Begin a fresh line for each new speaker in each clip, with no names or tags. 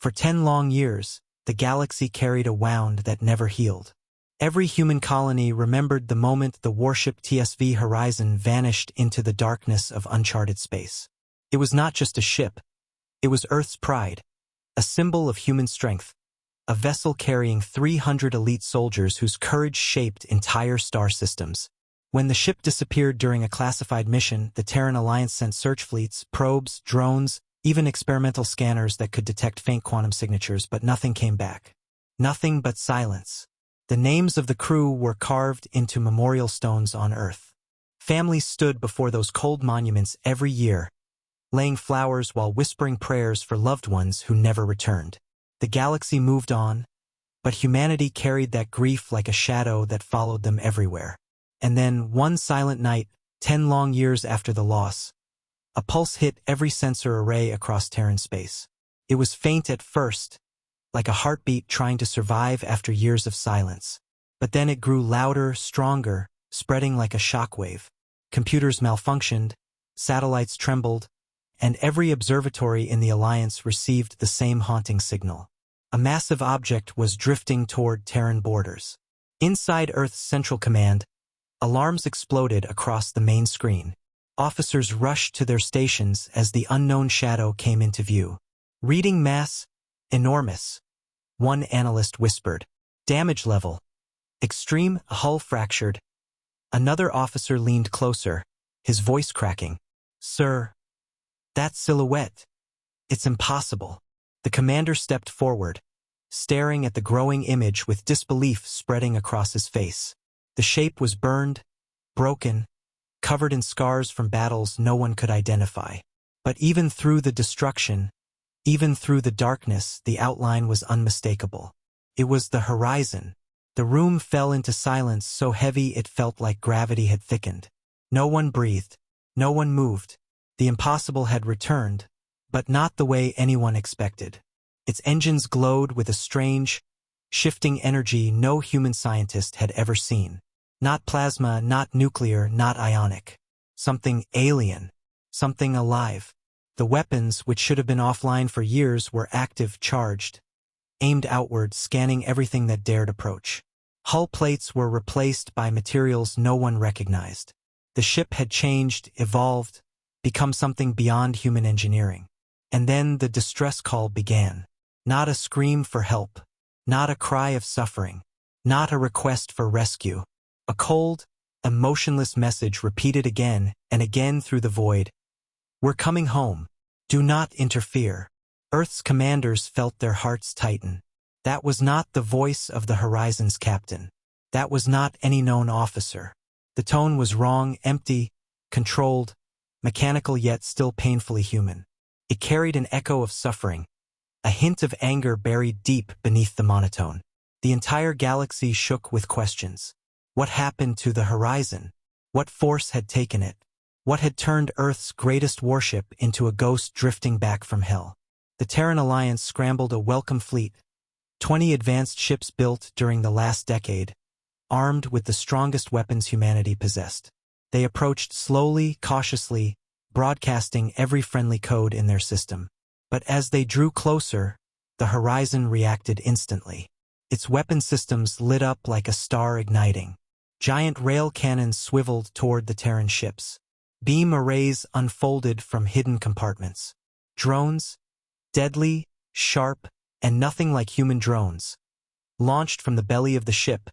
For 10 long years, the galaxy carried a wound that never healed. Every human colony remembered the moment the warship TSV Horizon vanished into the darkness of uncharted space. It was not just a ship. It was Earth's pride, a symbol of human strength, a vessel carrying 300 elite soldiers whose courage shaped entire star systems. When the ship disappeared during a classified mission, the Terran Alliance sent search fleets, probes, drones, even experimental scanners that could detect faint quantum signatures, but nothing came back. Nothing but silence. The names of the crew were carved into memorial stones on Earth. Families stood before those cold monuments every year, laying flowers while whispering prayers for loved ones who never returned. The galaxy moved on, but humanity carried that grief like a shadow that followed them everywhere. And then, one silent night, 10 long years after the loss, a pulse hit every sensor array across Terran space. It was faint at first, like a heartbeat trying to survive after years of silence. But then it grew louder, stronger, spreading like a shockwave. Computers malfunctioned, satellites trembled, and every observatory in the Alliance received the same haunting signal. A massive object was drifting toward Terran borders. Inside Earth's Central Command, alarms exploded across the main screen. Officers rushed to their stations as the unknown shadow came into view. Reading mass, enormous. One analyst whispered. Damage level. Extreme, hull fractured. Another officer leaned closer, his voice cracking. Sir, that silhouette. It's impossible. The commander stepped forward, staring at the growing image with disbelief spreading across his face. The shape was burned, broken, covered in scars from battles no one could identify. But even through the destruction, even through the darkness, the outline was unmistakable. It was the horizon. The room fell into silence so heavy it felt like gravity had thickened. No one breathed. No one moved. The impossible had returned, but not the way anyone expected. Its engines glowed with a strange, shifting energy no human scientist had ever seen. Not plasma, not nuclear, not ionic. Something alien. Something alive. The weapons, which should have been offline for years, were active, charged, aimed outward, scanning everything that dared approach. Hull plates were replaced by materials no one recognized. The ship had changed, evolved, become something beyond human engineering. And then the distress call began. Not a scream for help. Not a cry of suffering. Not a request for rescue. A cold, emotionless message repeated again and again through the void. We're coming home. Do not interfere. Earth's commanders felt their hearts tighten. That was not the voice of the Horizon's captain. That was not any known officer. The tone was wrong, empty, controlled, mechanical yet still painfully human. It carried an echo of suffering, a hint of anger buried deep beneath the monotone. The entire galaxy shook with questions. What happened to the Horizon? What force had taken it? What had turned Earth's greatest warship into a ghost drifting back from hell? The Terran Alliance scrambled a welcome fleet, 20 advanced ships built during the last decade, armed with the strongest weapons humanity possessed. They approached slowly, cautiously, broadcasting every friendly code in their system. But as they drew closer, the Horizon reacted instantly. Its weapon systems lit up like a star igniting. Giant rail cannons swiveled toward the Terran ships. Beam arrays unfolded from hidden compartments. Drones, deadly, sharp, and nothing like human drones, launched from the belly of the ship,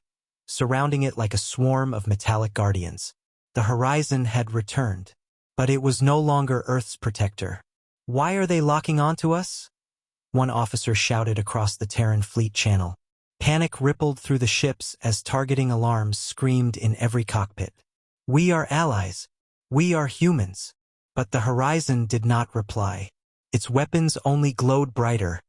surrounding it like a swarm of metallic guardians. The Horizon had returned, but it was no longer Earth's protector. Why are they locking onto us? One officer shouted across the Terran fleet channel. Panic rippled through the ships as targeting alarms screamed in every cockpit. We are allies. We are humans. But the Horizon did not reply. Its weapons only glowed brighter,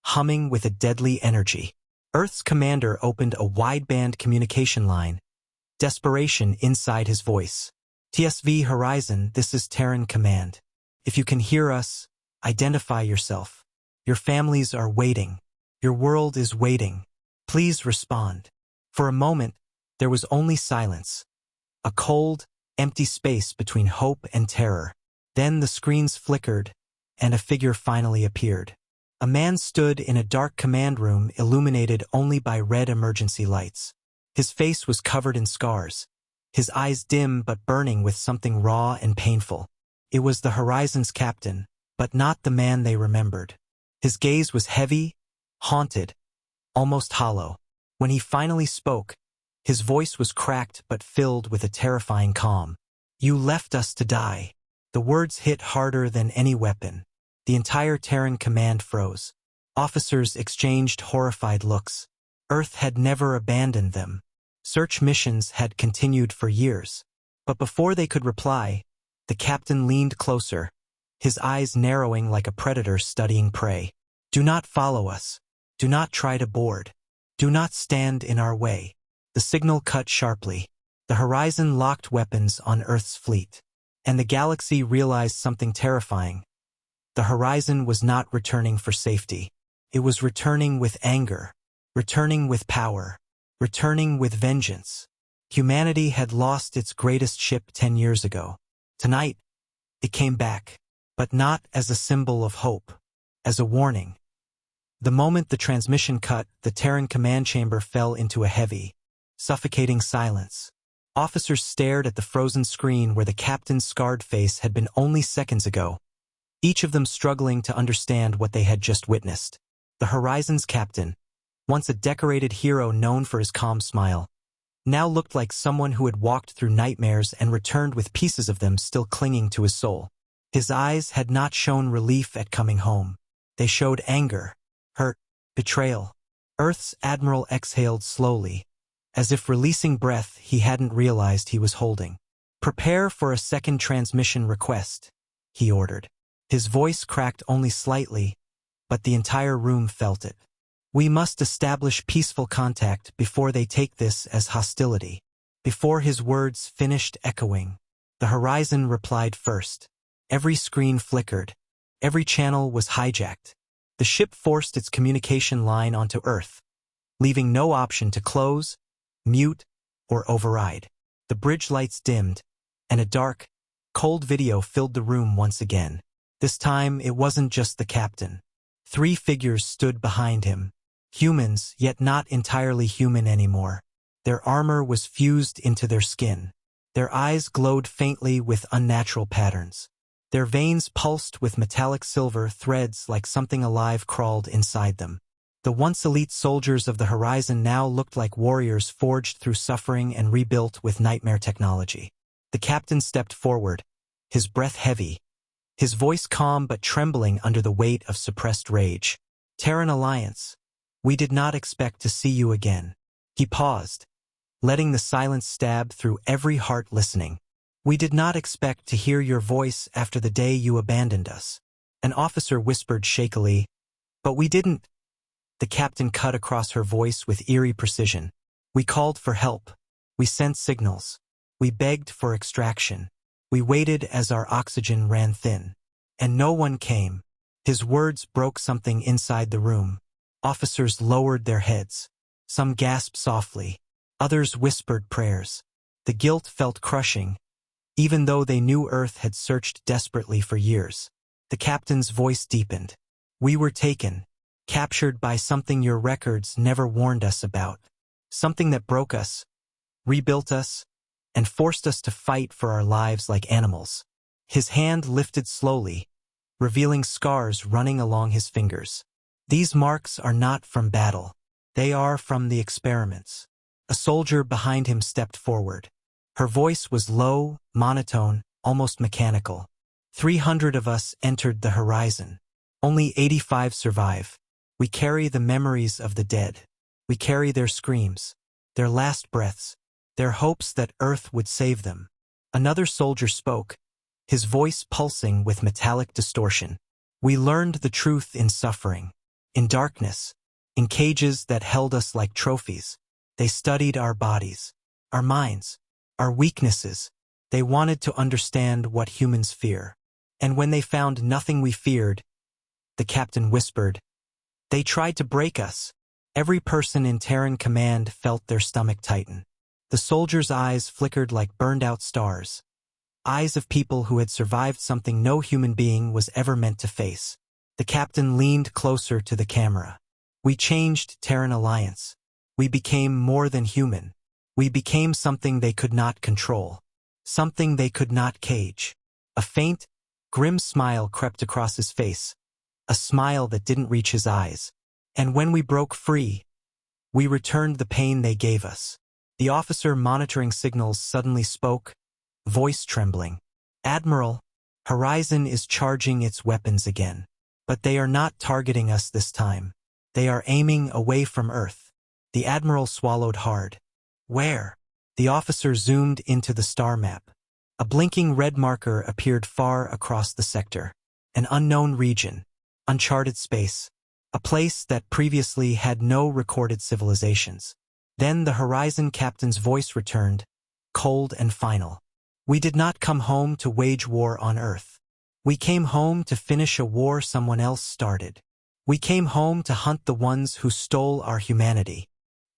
humming with a deadly energy. Earth's commander opened a wideband communication line, desperation inside his voice. TSV Horizon, this is Terran Command. If you can hear us, identify yourself. Your families are waiting. Your world is waiting. Please respond. For a moment, there was only silence. A cold, empty space between hope and terror. Then the screens flickered, and a figure finally appeared. A man stood in a dark command room illuminated only by red emergency lights. His face was covered in scars, his eyes dim but burning with something raw and painful. It was the Horizon's captain, but not the man they remembered. His gaze was heavy, haunted, almost hollow. When he finally spoke, his voice was cracked but filled with a terrifying calm. "You left us to die." The words hit harder than any weapon. The entire Terran command froze. Officers exchanged horrified looks. Earth had never abandoned them. Search missions had continued for years. But before they could reply, the captain leaned closer, his eyes narrowing like a predator studying prey. "Do not follow us. Do not try to board. Do not stand in our way." The signal cut sharply. The Horizon locked weapons on Earth's fleet. And the galaxy realized something terrifying. The Horizon was not returning for safety. It was returning with anger, returning with power, returning with vengeance. Humanity had lost its greatest ship 10 years ago. Tonight, it came back, but not as a symbol of hope, as a warning. The moment the transmission cut, the Terran command chamber fell into a heavy, suffocating silence. Officers stared at the frozen screen where the captain's scarred face had been only seconds ago, each of them struggling to understand what they had just witnessed. The Horizon's captain, once a decorated hero known for his calm smile, now looked like someone who had walked through nightmares and returned with pieces of them still clinging to his soul. His eyes had not shown relief at coming home. They showed anger, hurt, betrayal. Earth's admiral exhaled slowly, as if releasing breath he hadn't realized he was holding. "Prepare for a second transmission request," he ordered. His voice cracked only slightly, but the entire room felt it. "We must establish peaceful contact before they take this as hostility." Before his words finished echoing, the Horizon replied first. Every screen flickered. Every channel was hijacked. The ship forced its communication line onto Earth, leaving no option to close, mute, or override. The bridge lights dimmed, and a dark, cold video filled the room once again. This time, it wasn't just the captain. 3 figures stood behind him. Humans, yet not entirely human anymore. Their armor was fused into their skin. Their eyes glowed faintly with unnatural patterns. Their veins pulsed with metallic silver threads like something alive crawled inside them. The once elite soldiers of the Horizon now looked like warriors forged through suffering and rebuilt with nightmare technology. The captain stepped forward, his breath heavy, his voice calm but trembling under the weight of suppressed rage. "Terran Alliance, we did not expect to see you again." He paused, letting the silence stab through every heart listening. "We did not expect to hear your voice after the day you abandoned us." An officer whispered shakily, "But we didn't." The captain cut across her voice with eerie precision. "We called for help. We sent signals. We begged for extraction. We waited as our oxygen ran thin. And no one came." His words broke something inside the room. Officers lowered their heads. Some gasped softly. Others whispered prayers. The guilt felt crushing, even though they knew Earth had searched desperately for years. The captain's voice deepened. "We were taken, captured by something your records never warned us about. Something that broke us, rebuilt us, and forced us to fight for our lives like animals." His hand lifted slowly, revealing scars running along his fingers. "These marks are not from battle. They are from the experiments." A soldier behind him stepped forward. Her voice was low, monotone, almost mechanical. 300 of us entered the Horizon. Only 85 survive. We carry the memories of the dead. We carry their screams, their last breaths, their hopes that Earth would save them. Another soldier spoke, his voice pulsing with metallic distortion. "We learned the truth in suffering, in darkness, in cages that held us like trophies. They studied our bodies, our minds, our weaknesses. They wanted to understand what humans fear. And when they found nothing we feared," the captain whispered, "they tried to break us." Every person in Terran command felt their stomach tighten. The soldiers' eyes flickered like burned-out stars, eyes of people who had survived something no human being was ever meant to face. The captain leaned closer to the camera. We changed Terran Alliance. We became more than human. We became something they could not control. Something they could not cage. A faint, grim smile crept across his face. A smile that didn't reach his eyes. And when we broke free, we returned the pain they gave us. The officer monitoring signals suddenly spoke, voice trembling. Admiral, Horizon is charging its weapons again. But they are not targeting us this time. They are aiming away from Earth. The Admiral swallowed hard. Where? The officer zoomed into the star map. A blinking red marker appeared far across the sector. An unknown region. Uncharted space. A place that previously had no recorded civilizations. Then the Horizon captain's voice returned, cold and final. We did not come home to wage war on Earth. We came home to finish a war someone else started. We came home to hunt the ones who stole our humanity.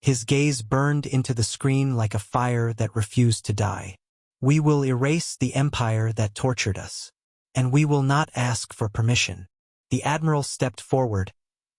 His gaze burned into the screen like a fire that refused to die. We will erase the empire that tortured us. And we will not ask for permission. The Admiral stepped forward,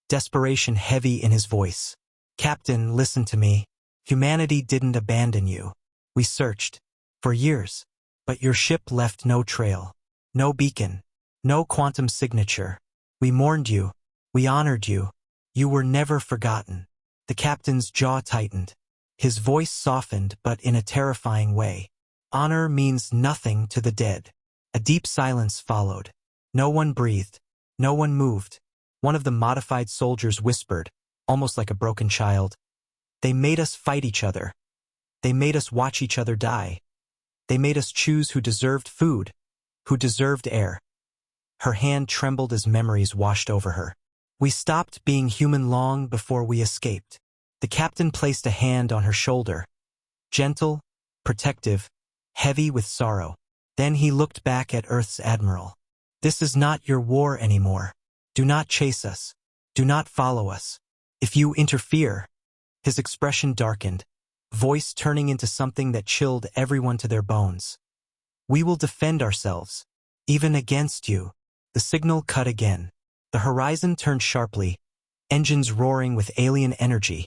desperation heavy in his voice. Captain, listen to me. Humanity didn't abandon you. We searched. For years. But your ship left no trail. No beacon. No quantum signature. We mourned you. We honored you. You were never forgotten. The captain's jaw tightened. His voice softened, but in a terrifying way. Honor means nothing to the dead. A deep silence followed. No one breathed. No one moved. One of the modified soldiers whispered, almost like a broken child. They made us fight each other. They made us watch each other die. They made us choose who deserved food, who deserved air. Her hand trembled as memories washed over her. We stopped being human long before we escaped. The captain placed a hand on her shoulder. Gentle, protective, heavy with sorrow. Then he looked back at Earth's admiral. This is not your war anymore. Do not chase us. Do not follow us. If you interfere. His expression darkened, voice turning into something that chilled everyone to their bones. We will defend ourselves, even against you. The signal cut again. The horizon turned sharply, engines roaring with alien energy,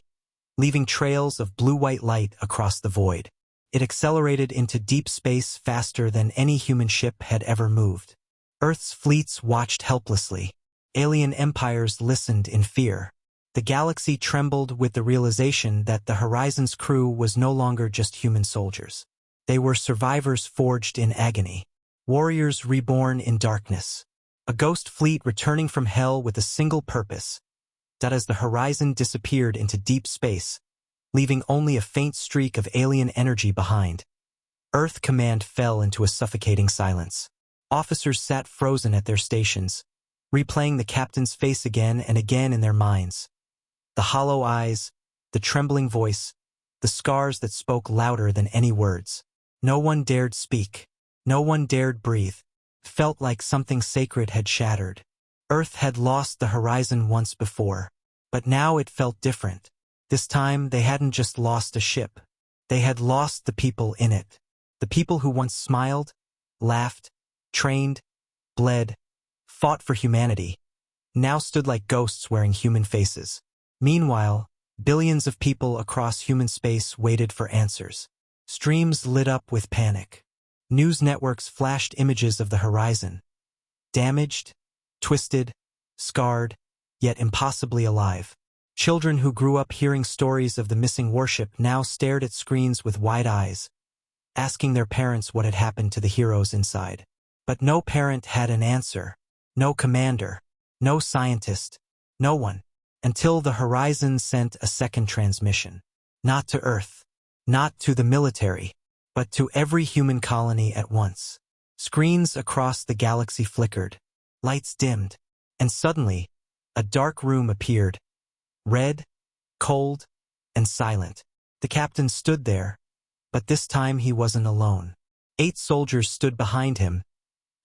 leaving trails of blue-white light across the void. It accelerated into deep space faster than any human ship had ever moved. Earth's fleets watched helplessly. Alien empires listened in fear. The galaxy trembled with the realization that the Horizon's crew was no longer just human soldiers. They were survivors forged in agony. Warriors reborn in darkness. A ghost fleet returning from hell with a single purpose. That as the Horizon disappeared into deep space, leaving only a faint streak of alien energy behind. Earth Command fell into a suffocating silence. Officers sat frozen at their stations, replaying the captain's face again and again in their minds. The hollow eyes, the trembling voice, the scars that spoke louder than any words. No one dared speak. No one dared breathe. Felt like something sacred had shattered. Earth had lost the Horizon once before, but now it felt different. This time they hadn't just lost a ship. They had lost the people in it. The people who once smiled, laughed, trained, bled, fought for humanity, now stood like ghosts wearing human faces. Meanwhile, billions of people across human space waited for answers. Streams lit up with panic. News networks flashed images of the Horizon. Damaged, twisted, scarred, yet impossibly alive. Children who grew up hearing stories of the missing warship now stared at screens with wide eyes, asking their parents what had happened to the heroes inside. But no parent had an answer. No commander. No scientist. No one. Until the Horizon sent a second transmission. Not to Earth. Not to the military. But to every human colony at once. Screens across the galaxy flickered. Lights dimmed. And suddenly, a dark room appeared. Red, cold, and silent. The captain stood there, but this time he wasn't alone. 8 soldiers stood behind him,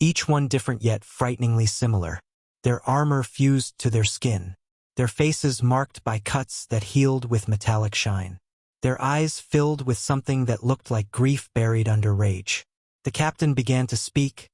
each one different yet frighteningly similar. Their armor fused to their skin, their faces marked by cuts that healed with metallic shine. Their eyes filled with something that looked like grief buried under rage. The captain began to speak,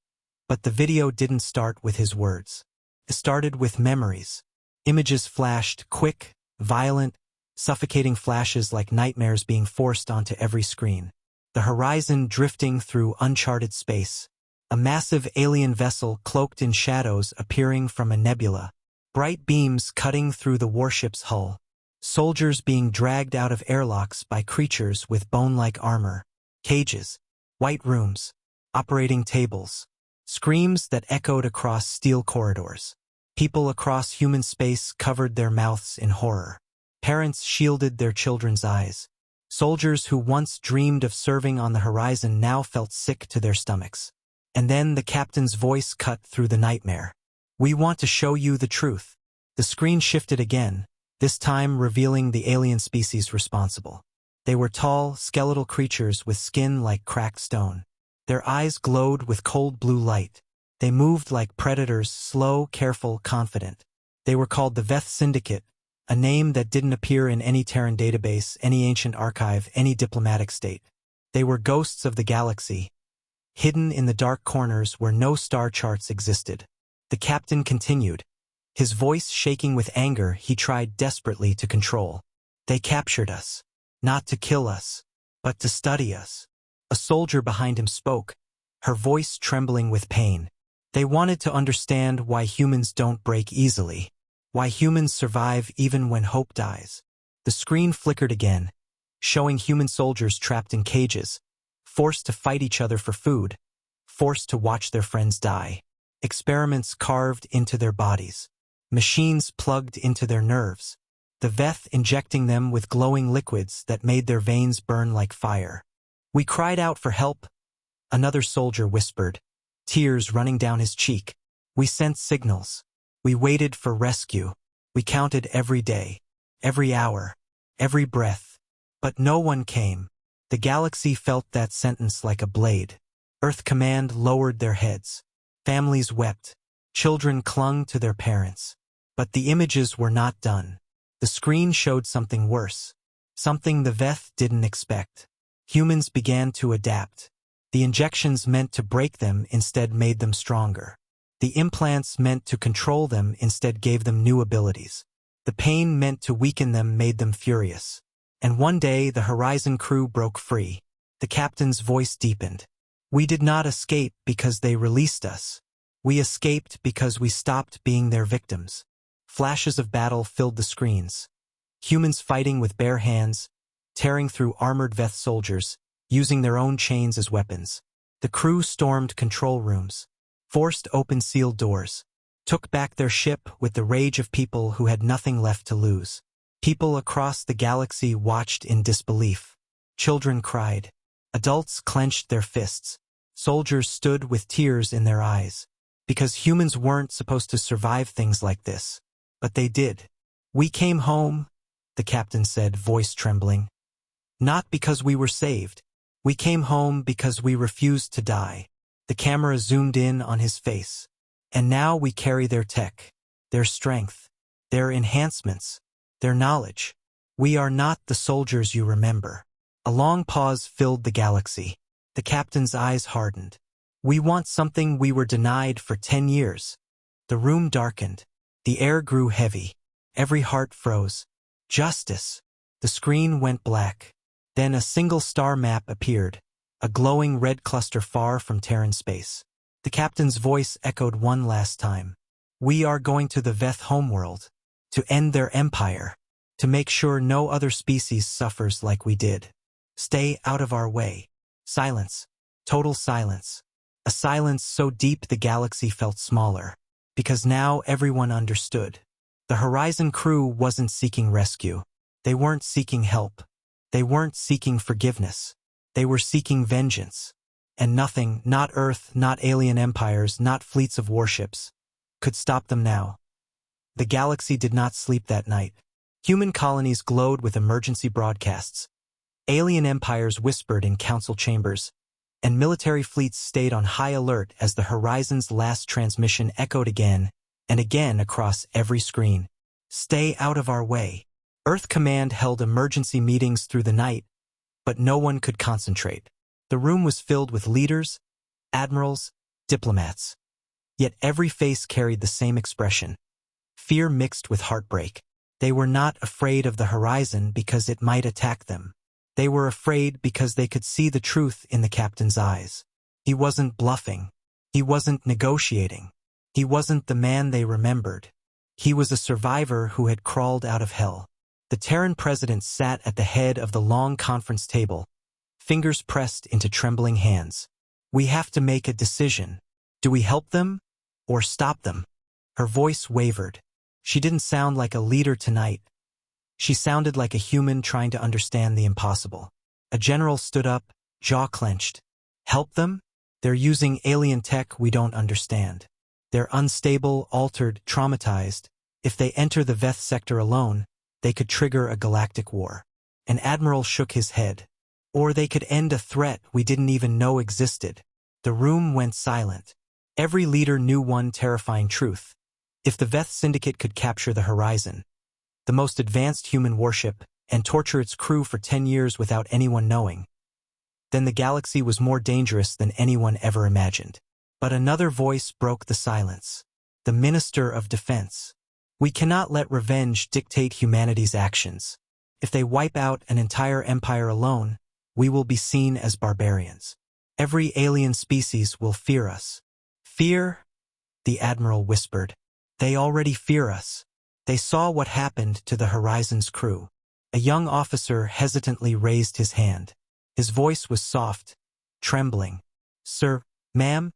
but the video didn't start with his words. It started with memories. Images flashed, quick, violent, suffocating flashes like nightmares being forced onto every screen. The horizon drifting through uncharted space. A massive alien vessel cloaked in shadows appearing from a nebula. Bright beams cutting through the warship's hull. Soldiers being dragged out of airlocks by creatures with bone-like armor. Cages. White rooms. Operating tables. Screams that echoed across steel corridors. People across human space covered their mouths in horror. Parents shielded their children's eyes. Soldiers who once dreamed of serving on the horizon now felt sick to their stomachs. And then the captain's voice cut through the nightmare. "We want to show you the truth." The screen shifted again, this time revealing the alien species responsible. They were tall, skeletal creatures with skin like cracked stone. Their eyes glowed with cold blue light. They moved like predators, slow, careful, confident. They were called the Veth Syndicate, a name that didn't appear in any Terran database, any ancient archive, any diplomatic state. They were ghosts of the galaxy, hidden in the dark corners where no star charts existed. The captain continued. His voice shaking with anger, he tried desperately to control. "They captured us. Not to kill us, but to study us." A soldier behind him spoke, her voice trembling with pain. "They wanted to understand why humans don't break easily, why humans survive even when hope dies." The screen flickered again, showing human soldiers trapped in cages, forced to fight each other for food, forced to watch their friends die. Experiments carved into their bodies. Machines plugged into their nerves. The Veth injecting them with glowing liquids that made their veins burn like fire. "We cried out for help," another soldier whispered, tears running down his cheek. "We sent signals. We waited for rescue. We counted every day, every hour, every breath. But no one came." The galaxy felt that sentence like a blade. Earth Command lowered their heads. Families wept. Children clung to their parents. But the images were not done. The screen showed something worse. Something the Veth didn't expect. Humans began to adapt. The injections meant to break them instead made them stronger. The implants meant to control them instead gave them new abilities. The pain meant to weaken them made them furious. And one day the Horizon crew broke free. The captain's voice deepened. "We did not escape because they released us. We escaped because we stopped being their victims." Flashes of battle filled the screens. Humans fighting with bare hands, tearing through armored Veth soldiers, using their own chains as weapons. The crew stormed control rooms, forced open sealed doors, took back their ship with the rage of people who had nothing left to lose. People across the galaxy watched in disbelief. Children cried. Adults clenched their fists. Soldiers stood with tears in their eyes. Because humans weren't supposed to survive things like this. But they did. "We came home," the captain said, voice trembling. "Not because we were saved. We came home because we refused to die." The camera zoomed in on his face. "And now we carry their tech, their strength, their enhancements, their knowledge. We are not the soldiers you remember." A long pause filled the galaxy. The captain's eyes hardened. "We want something we were denied for 10 years. The room darkened. The air grew heavy. Every heart froze. "Justice." The screen went black. Then a single star map appeared, a glowing red cluster far from Terran space. The captain's voice echoed one last time. "We are going to the Veth homeworld, to end their empire, to make sure no other species suffers like we did. Stay out of our way." Silence. Total silence. A silence so deep the galaxy felt smaller. Because now everyone understood. The Horizon crew wasn't seeking rescue. They weren't seeking help. They weren't seeking forgiveness. They were seeking vengeance. And nothing, not Earth, not alien empires, not fleets of warships, could stop them now. The galaxy did not sleep that night. Human colonies glowed with emergency broadcasts. Alien empires whispered in council chambers. And military fleets stayed on high alert as the Horizon's last transmission echoed again and again across every screen. "Stay out of our way." Earth Command held emergency meetings through the night, but no one could concentrate. The room was filled with leaders, admirals, diplomats. Yet every face carried the same expression, fear mixed with heartbreak. They were not afraid of the horizon because it might attack them. They were afraid because they could see the truth in the captain's eyes. He wasn't bluffing. He wasn't negotiating. He wasn't the man they remembered. He was a survivor who had crawled out of hell. The Terran president sat at the head of the long conference table, fingers pressed into trembling hands. We have to make a decision. Do we help them or stop them? Her voice wavered. She didn't sound like a leader tonight. She sounded like a human trying to understand the impossible. A general stood up, jaw clenched. Help them? They're using alien tech we don't understand. They're unstable, altered, traumatized. If they enter the Veth sector alone, they could trigger a galactic war. An admiral shook his head. Or they could end a threat we didn't even know existed. The room went silent. Every leader knew one terrifying truth. If the Veth Syndicate could capture the horizon, the most advanced human warship, and torture its crew for 10 years without anyone knowing, then the galaxy was more dangerous than anyone ever imagined. But another voice broke the silence. The Minister of Defense. We cannot let revenge dictate humanity's actions. If they wipe out an entire empire alone, we will be seen as barbarians. Every alien species will fear us. Fear? The Admiral whispered. They already fear us. They saw what happened to the Horizon's crew. A young officer hesitantly raised his hand. His voice was soft, trembling. Sir, ma'am,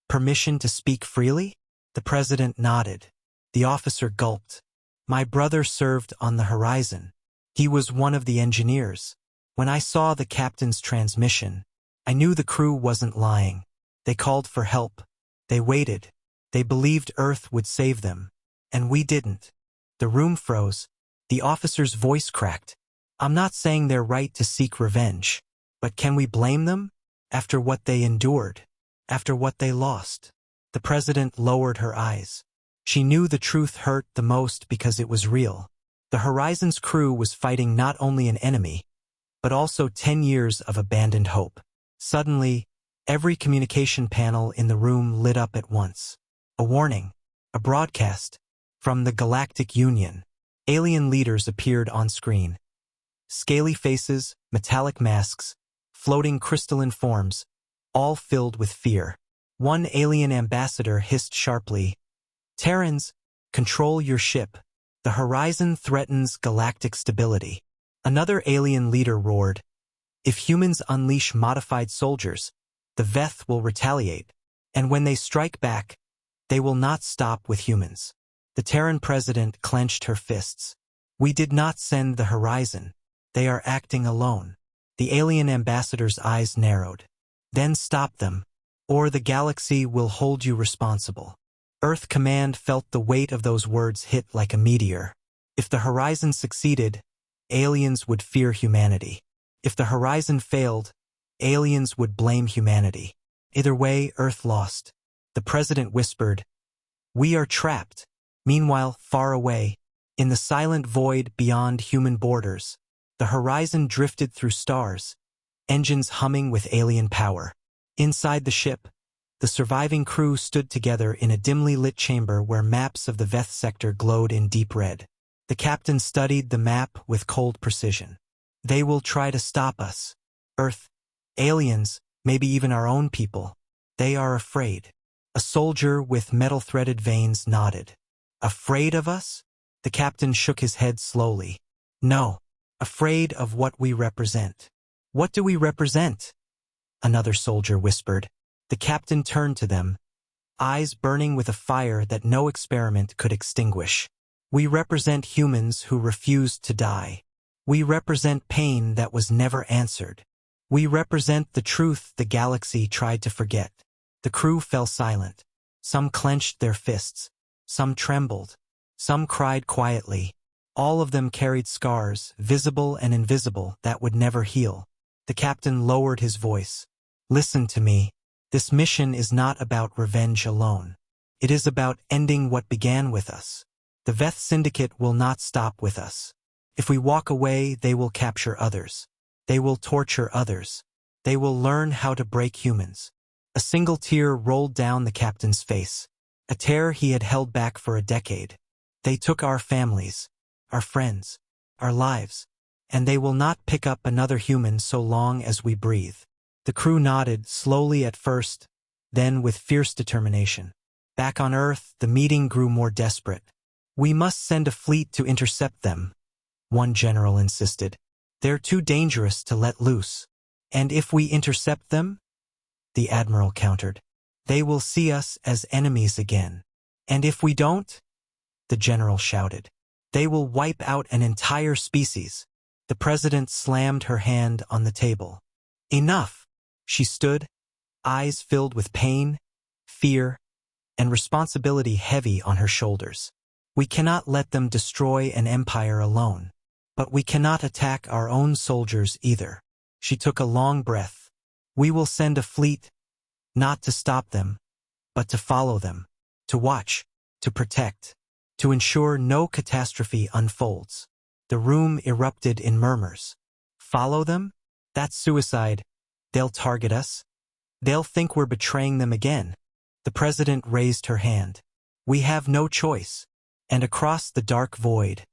permission to speak freely? The president nodded. The officer gulped. My brother served on the Horizon. He was one of the engineers. When I saw the captain's transmission, I knew the crew wasn't lying. They called for help. They waited. They believed Earth would save them. And we didn't. The room froze. The officer's voice cracked. I'm not saying they're right to seek revenge. But can we blame them? After what they endured? After what they lost? The president lowered her eyes. She knew the truth hurt the most because it was real. The Horizon's crew was fighting not only an enemy, but also 10 years of abandoned hope. Suddenly, every communication panel in the room lit up at once. A warning, a broadcast, from the Galactic Union. Alien leaders appeared on screen. Scaly faces, metallic masks, floating crystalline forms, all filled with fear. One alien ambassador hissed sharply, Terrans, control your ship. The Horizon threatens galactic stability. Another alien leader roared, if humans unleash modified soldiers, the Veth will retaliate, and when they strike back, they will not stop with humans. The Terran president clenched her fists. We did not send the Horizon. They are acting alone. The alien ambassador's eyes narrowed. Then stop them, or the galaxy will hold you responsible. Earth Command felt the weight of those words hit like a meteor. If the Horizon succeeded, aliens would fear humanity. If the Horizon failed, aliens would blame humanity. Either way, Earth lost. The president whispered, we are trapped. Meanwhile, far away, in the silent void beyond human borders, the Horizon drifted through stars, engines humming with alien power. Inside the ship, the surviving crew stood together in a dimly lit chamber where maps of the Veth sector glowed in deep red. The captain studied the map with cold precision. They will try to stop us. Earth, aliens, maybe even our own people. They are afraid. A soldier with metal-threaded veins nodded. Afraid of us? The captain shook his head slowly. No, afraid of what we represent. What do we represent? Another soldier whispered. The captain turned to them, eyes burning with a fire that no experiment could extinguish. We represent humans who refused to die. We represent pain that was never answered. We represent the truth the galaxy tried to forget. The crew fell silent. Some clenched their fists. Some trembled. Some cried quietly. All of them carried scars, visible and invisible, that would never heal. The captain lowered his voice. Listen to me. This mission is not about revenge alone. It is about ending what began with us. The Veth Syndicate will not stop with us. If we walk away, they will capture others. They will torture others. They will learn how to break humans. A single tear rolled down the captain's face. a tear he had held back for a decade. They took our families, our friends, our lives, and they will not pick up another human so long as we breathe. The crew nodded, slowly at first, then with fierce determination. Back on Earth, the meeting grew more desperate. We must send a fleet to intercept them, one general insisted. They're too dangerous to let loose. And if we intercept them? The admiral countered. They will see us as enemies again. And if we don't? The general shouted. They will wipe out an entire species. The president slammed her hand on the table. Enough! She stood, eyes filled with pain, fear, and responsibility heavy on her shoulders. We cannot let them destroy an empire alone. But we cannot attack our own soldiers either. She took a long breath. We will send a fleet, not to stop them, but to follow them, to watch, to protect, to ensure no catastrophe unfolds. The room erupted in murmurs. Follow them? That's suicide. They'll target us. They'll think we're betraying them again. The president raised her hand. We have no choice. And across the dark void,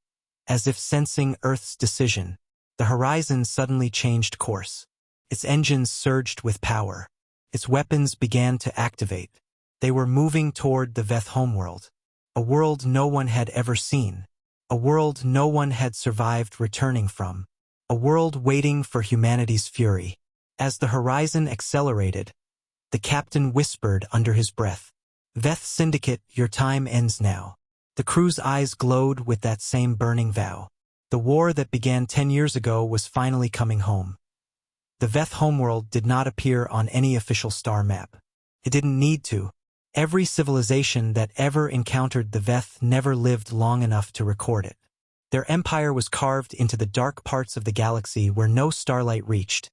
as if sensing Earth's decision, the horizon suddenly changed course. Its engines surged with power. Its weapons began to activate. They were moving toward the Veth homeworld, a world no one had ever seen, a world no one had survived returning from, a world waiting for humanity's fury. As the horizon accelerated, the captain whispered under his breath, Veth Syndicate, your time ends now. The crew's eyes glowed with that same burning vow. The war that began 10 years ago was finally coming home. The Veth homeworld did not appear on any official star map. It didn't need to. Every civilization that ever encountered the Veth never lived long enough to record it. Their empire was carved into the dark parts of the galaxy where no starlight reached,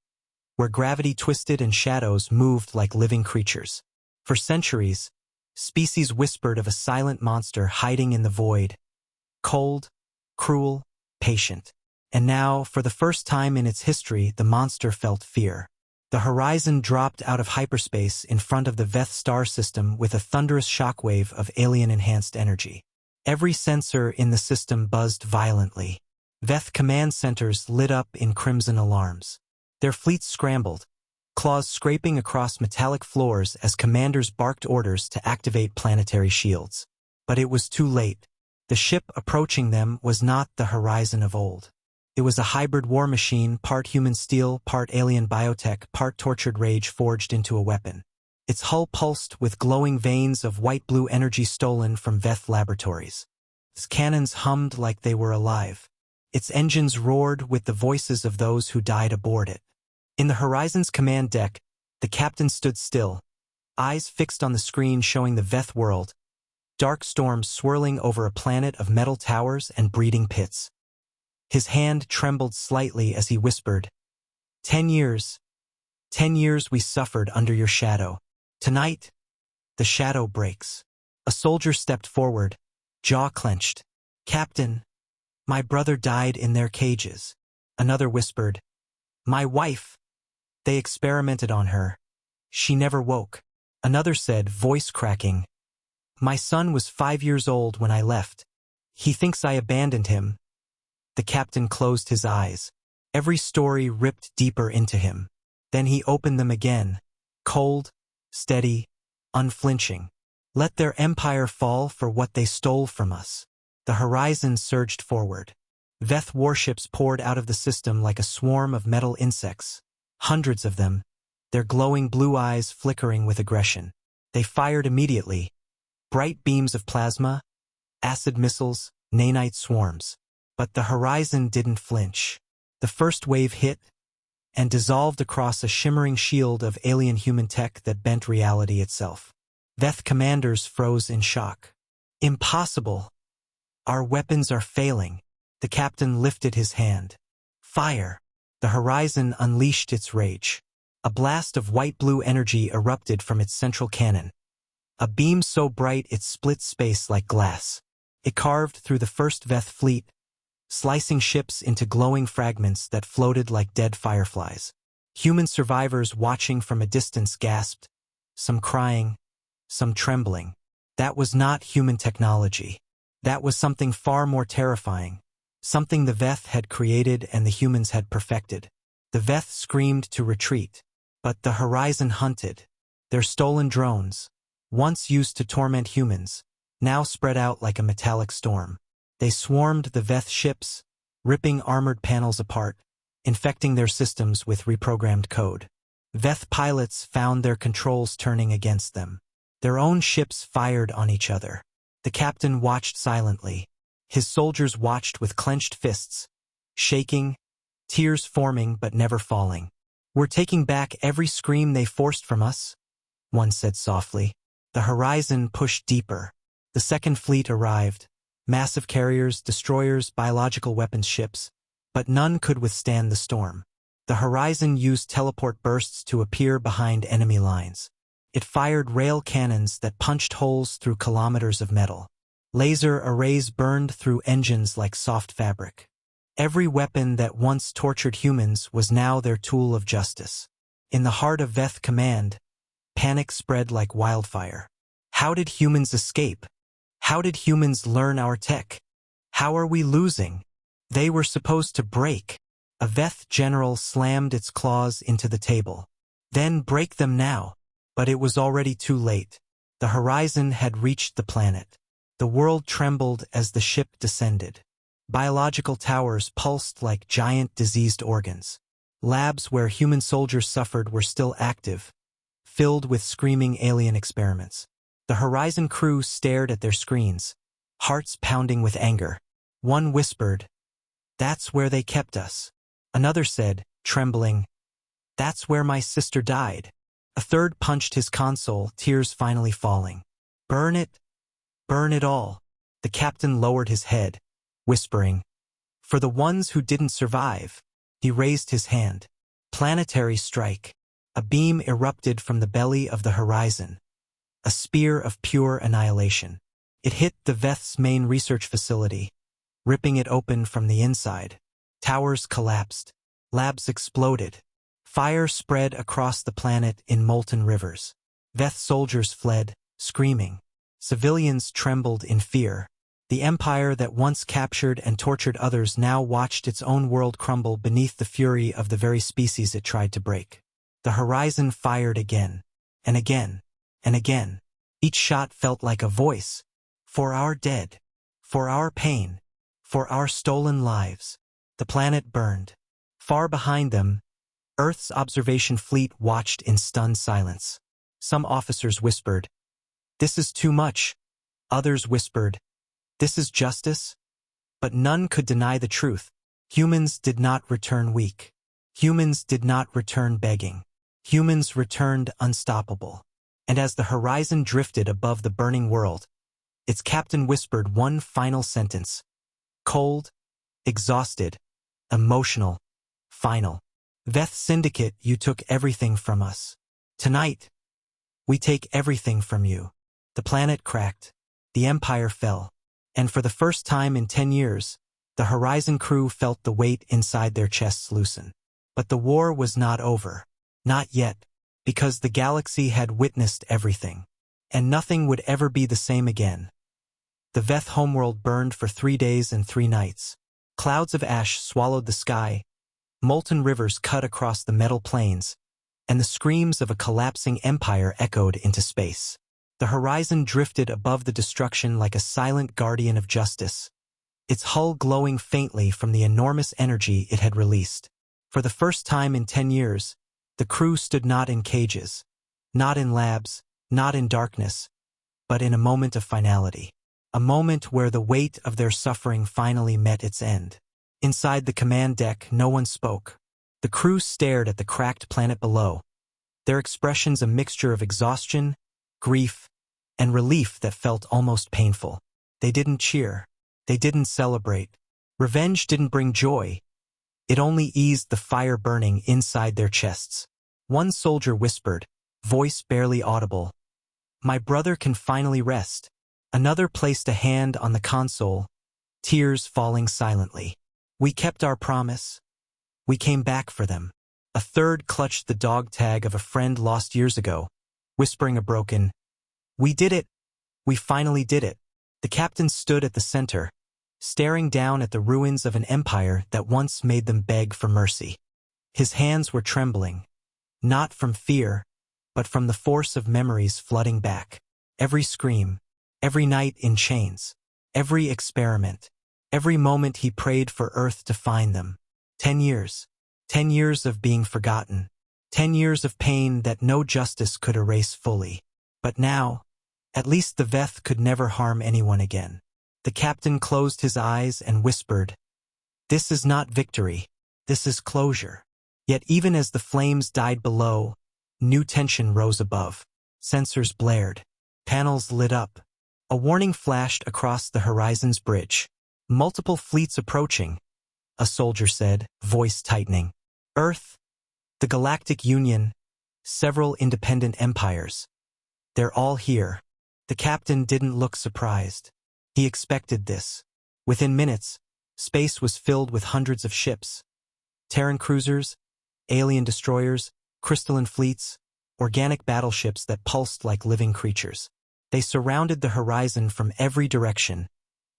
where gravity twisted and shadows moved like living creatures. For centuries, species whispered of a silent monster hiding in the void, cold, cruel, patient. And now, for the first time in its history, the monster felt fear. The horizon dropped out of hyperspace in front of the Veth star system with a thunderous shockwave of alien-enhanced energy. Every sensor in the system buzzed violently. Veth command centers lit up in crimson alarms. Their fleets scrambled, claws scraping across metallic floors as commanders barked orders to activate planetary shields. But it was too late. The ship approaching them was not the horizon of old. It was a hybrid war machine, part human steel, part alien biotech, part tortured rage forged into a weapon. Its hull pulsed with glowing veins of white-blue energy stolen from Veth laboratories. Its cannons hummed like they were alive. Its engines roared with the voices of those who died aboard it. In the Horizon's command deck, the captain stood still, eyes fixed on the screen showing the Veth world, dark storms swirling over a planet of metal towers and breeding pits. His hand trembled slightly as he whispered, 10 years. 10 years we suffered under your shadow. Tonight, the shadow breaks. A soldier stepped forward, jaw clenched. Captain, my brother died in their cages. Another whispered, my wife. They experimented on her. She never woke. Another said, voice cracking, my son was 5 years old when I left. He thinks I abandoned him. The captain closed his eyes. Every story ripped deeper into him. Then he opened them again, cold, steady, unflinching. Let their empire fall for what they stole from us. The horizon surged forward. Veth warships poured out of the system like a swarm of metal insects. Hundreds of them, their glowing blue eyes flickering with aggression. They fired immediately. Bright beams of plasma, acid missiles, nanite swarms. But the horizon didn't flinch. The first wave hit and dissolved across a shimmering shield of alien human tech that bent reality itself. Veth commanders froze in shock. Impossible! Our weapons are failing. The captain lifted his hand. Fire! The horizon unleashed its rage. A blast of white-blue energy erupted from its central cannon. A beam so bright it split space like glass. It carved through the first Veth fleet, slicing ships into glowing fragments that floated like dead fireflies. Human survivors watching from a distance gasped, some crying, some trembling. That was not human technology. That was something far more terrifying, something the Veth had created and the humans had perfected. The Veth screamed to retreat, but the Horizon hunted. Their stolen drones, once used to torment humans, now spread out like a metallic storm. They swarmed the Veth ships, ripping armored panels apart, infecting their systems with reprogrammed code. Veth pilots found their controls turning against them. Their own ships fired on each other. The captain watched silently. His soldiers watched with clenched fists, shaking, tears forming but never falling. "We're taking back every scream they forced from us," one said softly. The Horizon pushed deeper. The Second Fleet arrived. Massive carriers, destroyers, biological weapons ships, but none could withstand the storm. The Horizon used teleport bursts to appear behind enemy lines. It fired rail cannons that punched holes through kilometers of metal. Laser arrays burned through engines like soft fabric. Every weapon that once tortured humans was now their tool of justice. In the heart of Veth Command, panic spread like wildfire. How did humans escape? How did humans learn our tech? How are we losing? They were supposed to break. A Veth general slammed its claws into the table. Then break them now. But it was already too late. The Horizon had reached the planet. The world trembled as the ship descended. Biological towers pulsed like giant diseased organs. Labs where human soldiers suffered were still active, filled with screaming alien experiments. The Horizon crew stared at their screens, hearts pounding with anger. One whispered, "That's where they kept us." Another said, trembling, "That's where my sister died." A third punched his console, tears finally falling. Burn it all." The captain lowered his head, whispering, "For the ones who didn't survive." He raised his hand. Planetary strike. A beam erupted from the belly of the Horizon. A spear of pure annihilation. It hit the Veth's main research facility, ripping it open from the inside. Towers collapsed. Labs exploded. Fire spread across the planet in molten rivers. Veth soldiers fled, screaming. Civilians trembled in fear. The empire that once captured and tortured others now watched its own world crumble beneath the fury of the very species it tried to break. The Horizon fired again, and again, and again. Each shot felt like a voice. For our dead. For our pain. For our stolen lives. The planet burned. Far behind them, Earth's observation fleet watched in stunned silence. Some officers whispered, "This is too much." Others whispered, "This is justice." But none could deny the truth. Humans did not return weak. Humans did not return begging. Humans returned unstoppable. And as the Horizon drifted above the burning world, its captain whispered one final sentence. Cold, exhausted, emotional, final. "Veth Syndicate, you took everything from us. Tonight, we take everything from you." The planet cracked. The Empire fell. And for the first time in 10 years, the Horizon crew felt the weight inside their chests loosen. But the war was not over. Not yet, because the galaxy had witnessed everything. And nothing would ever be the same again. The Veth homeworld burned for 3 days and 3 nights. Clouds of ash swallowed the sky, molten rivers cut across the metal plains, and the screams of a collapsing empire echoed into space. The Horizon drifted above the destruction like a silent guardian of justice, its hull glowing faintly from the enormous energy it had released. For the first time in 10 years, the crew stood not in cages, not in labs, not in darkness, but in a moment of finality. A moment where the weight of their suffering finally met its end. Inside the command deck, no one spoke. The crew stared at the cracked planet below, their expressions a mixture of exhaustion, grief, and relief that felt almost painful. They didn't cheer. They didn't celebrate. Revenge didn't bring joy. It only eased the fire burning inside their chests. One soldier whispered, voice barely audible, "My brother can finally rest." Another placed a hand on the console, tears falling silently. "We kept our promise. We came back for them." A third clutched the dog tag of a friend lost years ago, whispering a broken, "We did it." We finally did it. The captain stood at the center, staring down at the ruins of an empire that once made them beg for mercy. His hands were trembling, not from fear, but from the force of memories flooding back. Every scream, every night in chains, every experiment, every moment he prayed for Earth to find them. 10 years. 10 years of being forgotten. 10 years of pain that no justice could erase fully. But now, at least the Veth could never harm anyone again. The captain closed his eyes and whispered, "This is not victory. This is closure." Yet even as the flames died below, new tension rose above. Sensors blared. Panels lit up. A warning flashed across the horizon's bridge. "Multiple fleets approaching," a soldier said, voice tightening. "Earth, the Galactic Union, several independent empires. They're all here." The captain didn't look surprised. He expected this. Within minutes, space was filled with hundreds of ships. Terran cruisers, alien destroyers, crystalline fleets, organic battleships that pulsed like living creatures. They surrounded the horizon from every direction,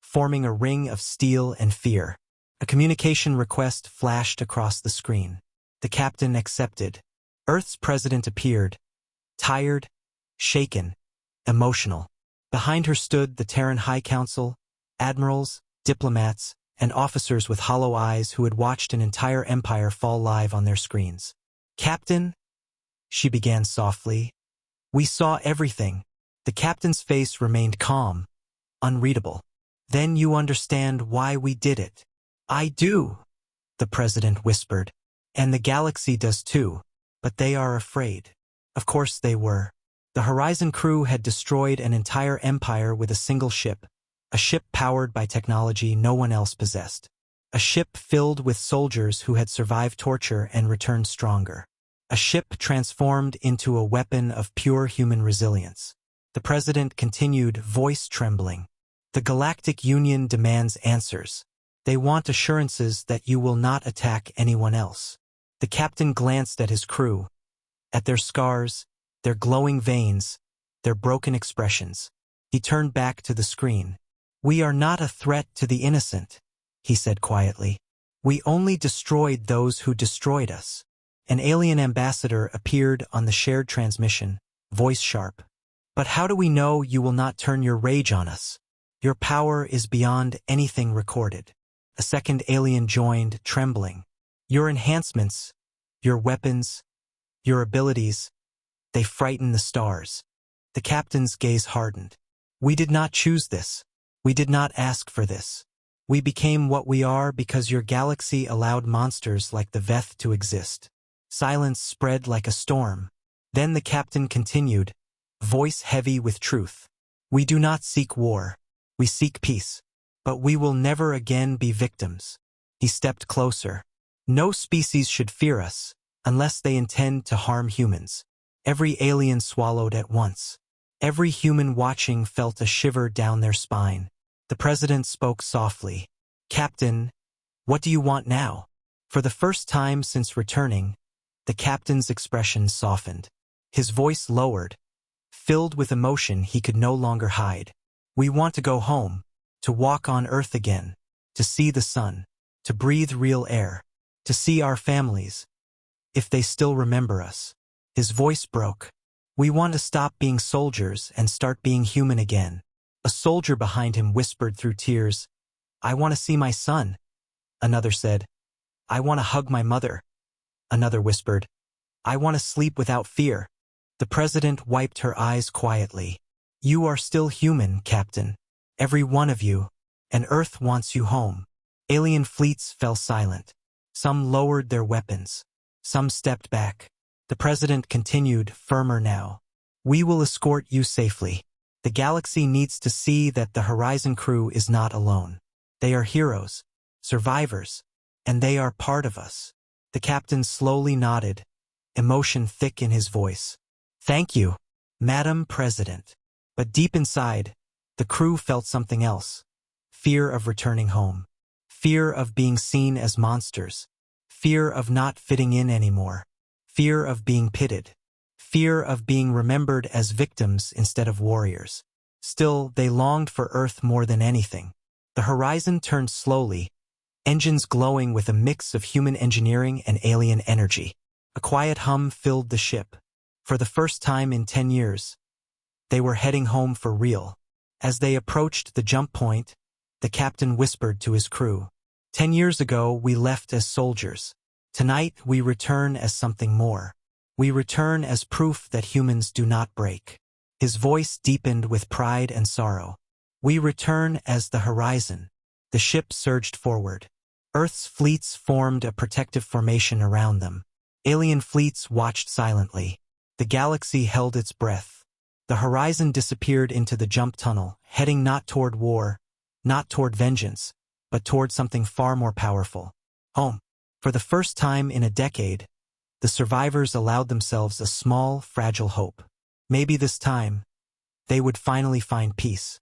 forming a ring of steel and fear. A communication request flashed across the screen. The captain accepted. Earth's president appeared, tired, shaken, emotional. Behind her stood the Terran High Council, admirals, diplomats, and officers with hollow eyes who had watched an entire empire fall live on their screens. "Captain," she began softly, "we saw everything." The captain's face remained calm, unreadable. "Then you understand why we did it." "I do," the president whispered. "And the galaxy does too, but they are afraid." Of course they were. The Horizon crew had destroyed an entire empire with a single ship, a ship powered by technology no one else possessed. A ship filled with soldiers who had survived torture and returned stronger. A ship transformed into a weapon of pure human resilience. The president continued, voice trembling. "The Galactic Union demands answers. They want assurances that you will not attack anyone else." The captain glanced at his crew, at their scars, their glowing veins, their broken expressions. He turned back to the screen. "We are not a threat to the innocent," he said quietly. "We only destroyed those who destroyed us." An alien ambassador appeared on the shared transmission, voice sharp. "But how do we know you will not turn your rage on us? Your power is beyond anything recorded." A second alien joined, trembling. "Your enhancements, your weapons, your abilities, they frighten the stars." The captain's gaze hardened. "We did not choose this. We did not ask for this. We became what we are because your galaxy allowed monsters like the Veth to exist." Silence spread like a storm. Then the captain continued, voice heavy with truth. "We do not seek war. We seek peace. But we will never again be victims." He stepped closer. "No species should fear us, unless they intend to harm humans." Every alien swallowed at once. Every human watching felt a shiver down their spine. The president spoke softly. "Captain, what do you want now?" For the first time since returning, the captain's expression softened. His voice lowered, filled with emotion he could no longer hide. "We want to go home, to walk on Earth again, to see the sun, to breathe real air, to see our families, if they still remember us." His voice broke. "We want to stop being soldiers and start being human again." A soldier behind him whispered through tears, "I want to see my son." Another said, "I want to hug my mother." Another whispered, "I want to sleep without fear." The president wiped her eyes quietly. "You are still human, Captain. Every one of you, and Earth wants you home." Alien fleets fell silent. Some lowered their weapons. Some stepped back. The president continued, firmer now. "We will escort you safely. The galaxy needs to see that the Horizon crew is not alone. They are heroes, survivors, and they are part of us." The captain slowly nodded, emotion thick in his voice. "Thank you, Madam President." But deep inside, the crew felt something else. Fear of returning home. Fear of being seen as monsters. Fear of not fitting in anymore. Fear of being pitted. Fear of being remembered as victims instead of warriors. Still, they longed for Earth more than anything. The horizon turned slowly, engines glowing with a mix of human engineering and alien energy. A quiet hum filled the ship. For the first time in 10 years, they were heading home for real. As they approached the jump point, the captain whispered to his crew, "10 years ago, we left as soldiers. Tonight, we return as something more. We return as proof that humans do not break." His voice deepened with pride and sorrow. "We return as the horizon." The ship surged forward. Earth's fleets formed a protective formation around them. Alien fleets watched silently. The galaxy held its breath. The horizon disappeared into the jump tunnel, heading not toward war, not toward vengeance, but toward something far more powerful. Home. For the first time in a decade, the survivors allowed themselves a small, fragile hope. Maybe this time, they would finally find peace.